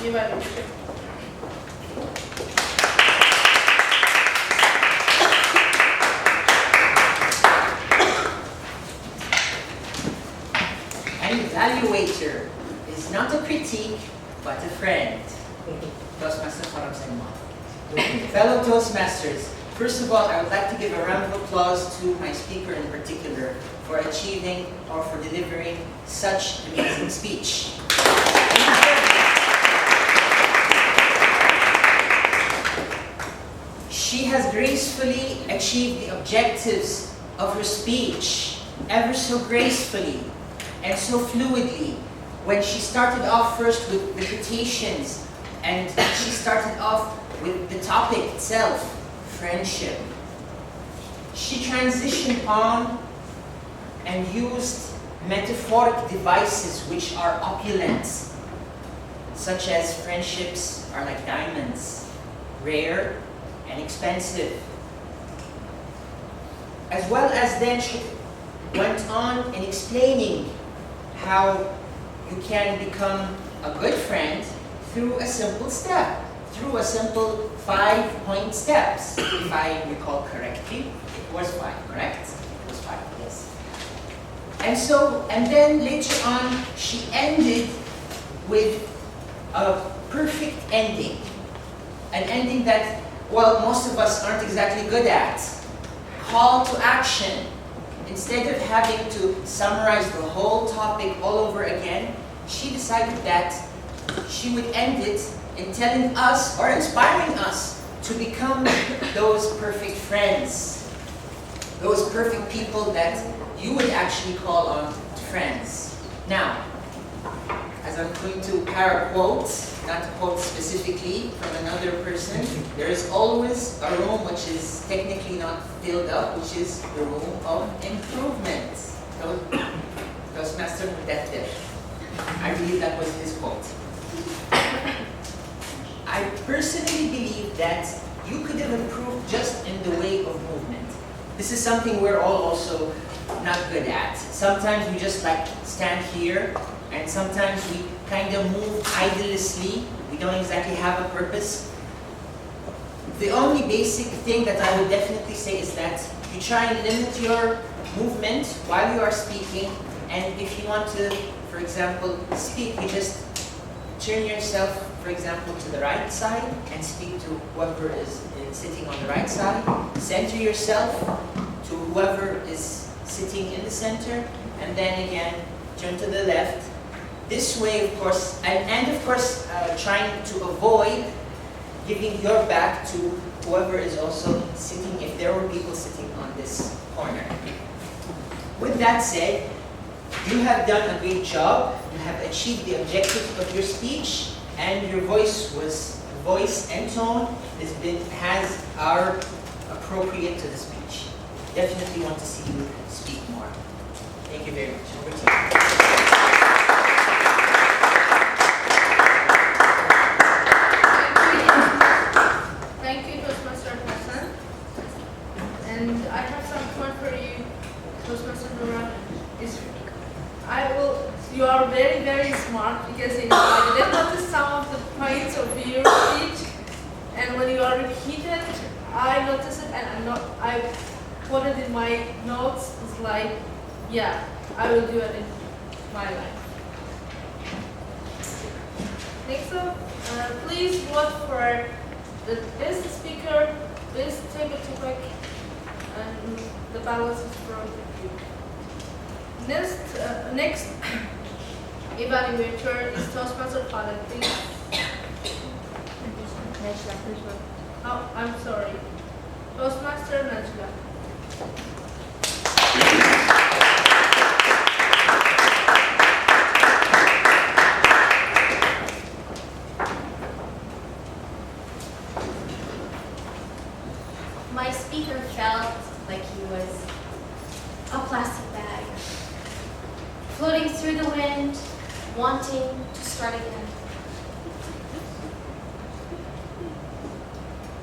Evaluation. An evaluator is not a critique, but a friend. Toastmasters, parang sa inyo. Fellow Toastmasters, first of all, I would like to give a round of applause to my speaker in particular for achieving or for delivering such amazing speech. She has gracefully achieved the objectives of her speech, ever so gracefully and so fluidly. When she started off first with the quotations, and she started off with the topic itself, friendship. She transitioned on and used metaphoric devices which are opulent, such as friendships are like diamonds, rare and expensive. As well as then she went on in explaining how you can become a good friend through a simple step, through a simple 5-point steps. If I recall correctly, it was 5, correct? It was 5, yes. And then later on, she ended with a perfect ending. An ending that, well, most of us aren't exactly good at. Call to action. Instead of having to summarize the whole topic all over again, she decided that she would end it in telling us or inspiring us to become those perfect friends, those perfect people that you would actually call on friends. Now, as I'm going to para-quote, not to quote specifically from another person, there is always a room which is technically not filled up, which is the room of improvement. Toastmaster Mudettir. I believe that was his quote. I personally believe that you could have improved just in the way of movement. This is something we're all also not good at. Sometimes we just like stand here, and sometimes we kind of move idlessly. We don't exactly have a purpose. The only basic thing that I would definitely say is that you try and limit your movement while you are speaking, and if you want to, for example, speak, you just turn yourself, for example, to the right side and speak to whoever is sitting on the right side. Center yourself to whoever is sitting in the center, and then again, turn to the left. This way, of course, and of course, trying to avoid giving your back to whoever is also sitting, if there were people sitting on this corner. With that said, you have done a great job. You have achieved the objective of your speech, and your voice and tone are appropriate to the speech. Definitely want to see you speak more. Thank you very much. Over to you. Thank you, Toastmaster Hassan. And I have some point for you, Toastmaster Nora. You are very, very smart because I didn't notice some of the points of your speech, and when you are repeated, I noticed it, and I put it in my notes. It's like, yeah, I will do it in my life. Next up, please vote for the best speaker, best table topic, and the balance is from you. Next evaluator is Toastmaster Khaled. Please. Oh, I'm sorry. Toastmaster Najla. My speaker felt like he was a plastic bag, floating through the wind, wanting to start again.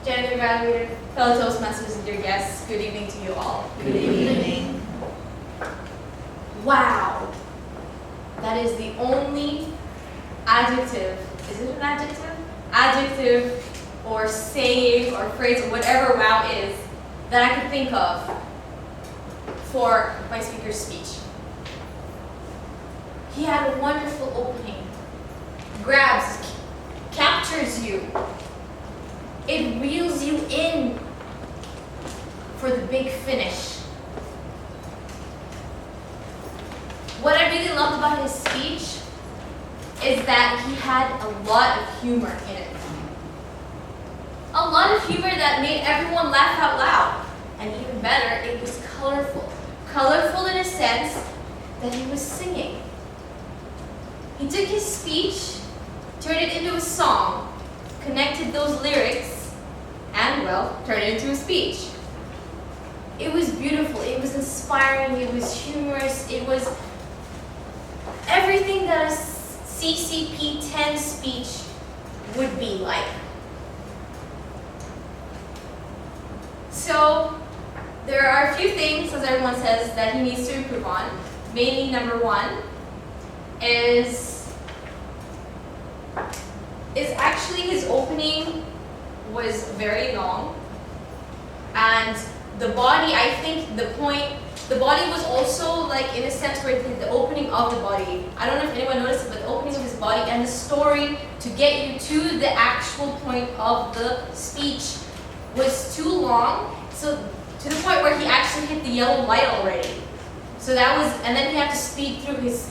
Gender Evaluator, fellow Toastmasters, and dear guests, good evening to you all. Good evening. Wow, that is the only adjective, is it an adjective? Adjective or saying or phrase or whatever wow is that I could think of for my speaker's speech. He had a wonderful opening. Grabs, captures you. It reels you in for the big finish. What I really loved about his speech is that he had a lot of humor in it. A lot of humor that made everyone laugh out loud. And even better, it was colorful. Colorful in a sense that he was singing. He took his speech, turned it into a song, connected those lyrics, and well, turned it into a speech. It was beautiful, it was inspiring, it was humorous, it was everything that a CCP 10 speech would be like. So, there are a few things, as everyone says, that he needs to improve on. Mainly, number one is actually his opening was very long, and the body, I think the body was also like in a sense where the opening of the body. I don't know if anyone noticed it, but the opening of his body and the story to get you to the actual point of the speech was too long. So to the point where he actually hit the yellow light already. So that was, and then he had to speed through his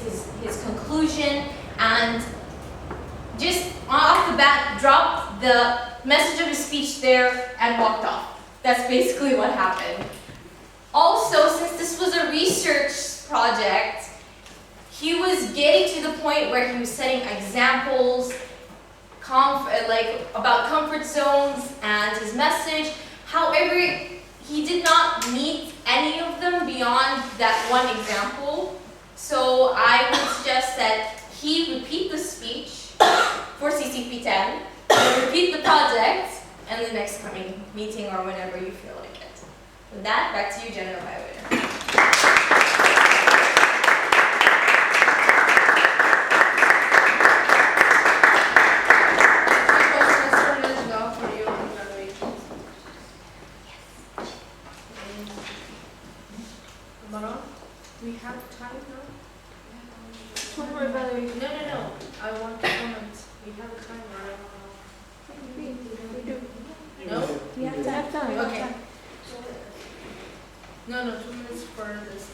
conclusion and just off the bat dropped the message of his speech there and walked off. That's basically what happened. Also, since this was a research project, he was getting to the point where he was setting examples like about comfort zones and his message. However, he did not meet any of them beyond that one example. So I would suggest that he repeat the speech for CCP 10, and repeat the project in the next coming meeting or whenever you feel like it. With that, back to you, General Evaluator. We have time now? One more evaluation. No. I want to comment. We have a timer. We do. No? We have time. Okay. No, 2 minutes for this.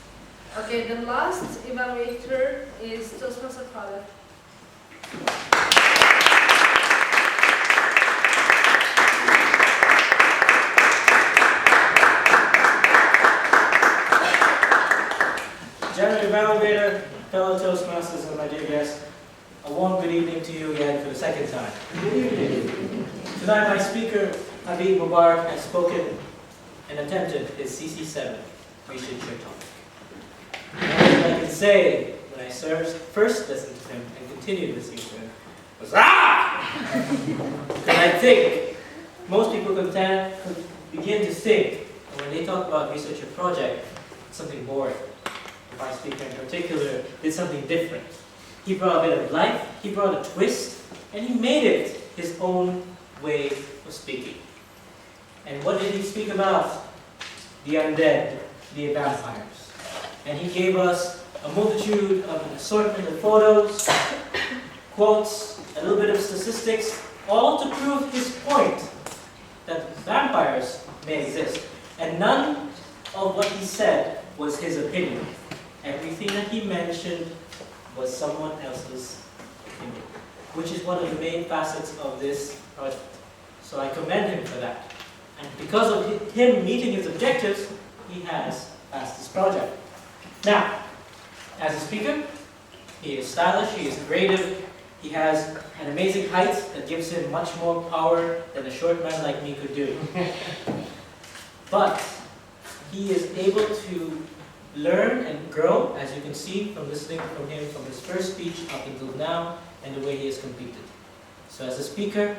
Okay, the last evaluator is Toastmasters father. General Evaluator, fellow Toastmasters, and my dear guests, a warm good evening to you again for the second time. Tonight my speaker, Habib Mubarak, has spoken and attempted his CC7 research topic. And what I can say when I first listened to him and continued listening to him was Because I think most people could begin to think that when they talk about research or project, it's something boring. My speaker in particular did something different. He brought a bit of life, he brought a twist, and he made it his own way of speaking. And what did he speak about? The undead, the vampires. And he gave us a multitude of an assortment of photos, quotes, a little bit of statistics, all to prove his point that vampires may exist. And none of what he said was his opinion. Everything that he mentioned was someone else's opinion, which is one of the main facets of this project. So I commend him for that. And because of him meeting his objectives, he has passed this project. Now, as a speaker, he is stylish, he is creative, he has an amazing height that gives him much more power than a short man like me could do. But he is able to learn and grow, as you can see from listening from him from his first speech up until now, and the way he has competed. So as a speaker,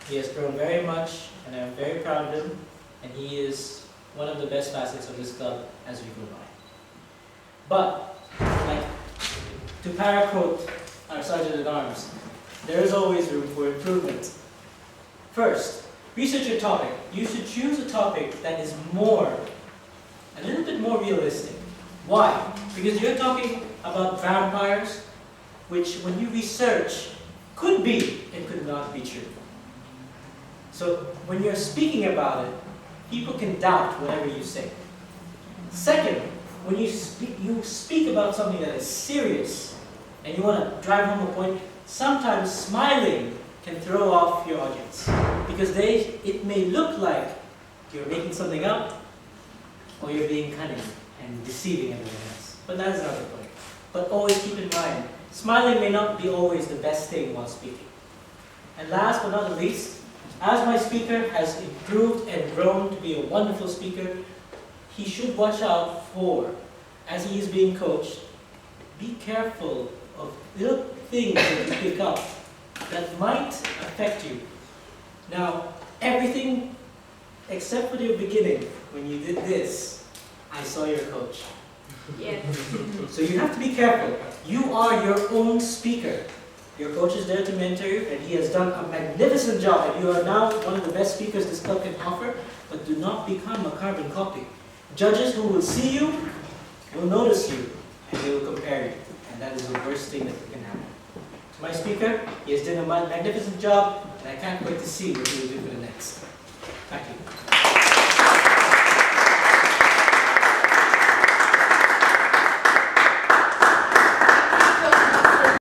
he has grown very much, and I'm very proud of him, and he is one of the best facets of this club as we go by. But, like, to paraquote our Sergeant at Arms, there is always room for improvement. First, research your topic. You should choose a topic that is a little bit more realistic. Why? Because you're talking about vampires, which when you research, could be and could not be true. So when you're speaking about it, people can doubt whatever you say. Second, when you speak about something that is serious and you want to drive home a point, sometimes smiling can throw off your audience because it may look like you're making something up or you're being cunning and deceiving everyone else. But that is another point. But always keep in mind, smiling may not be always the best thing while speaking. And last but not least, as my speaker has improved and grown to be a wonderful speaker, he should watch out for, as he is being coached, be careful of little things that you pick up that might affect you. Now, everything except for the beginning, when you did this, I saw your coach. Yeah. So you have to be careful. You are your own speaker. Your coach is there to mentor you, and he has done a magnificent job, and you are now one of the best speakers this club can offer, but do not become a carbon copy. Judges who will see you will notice you, and they will compare you, and that is the worst thing that can happen. To my speaker, he has done a magnificent job, and I can't wait to see what he will do for the next. Thank you.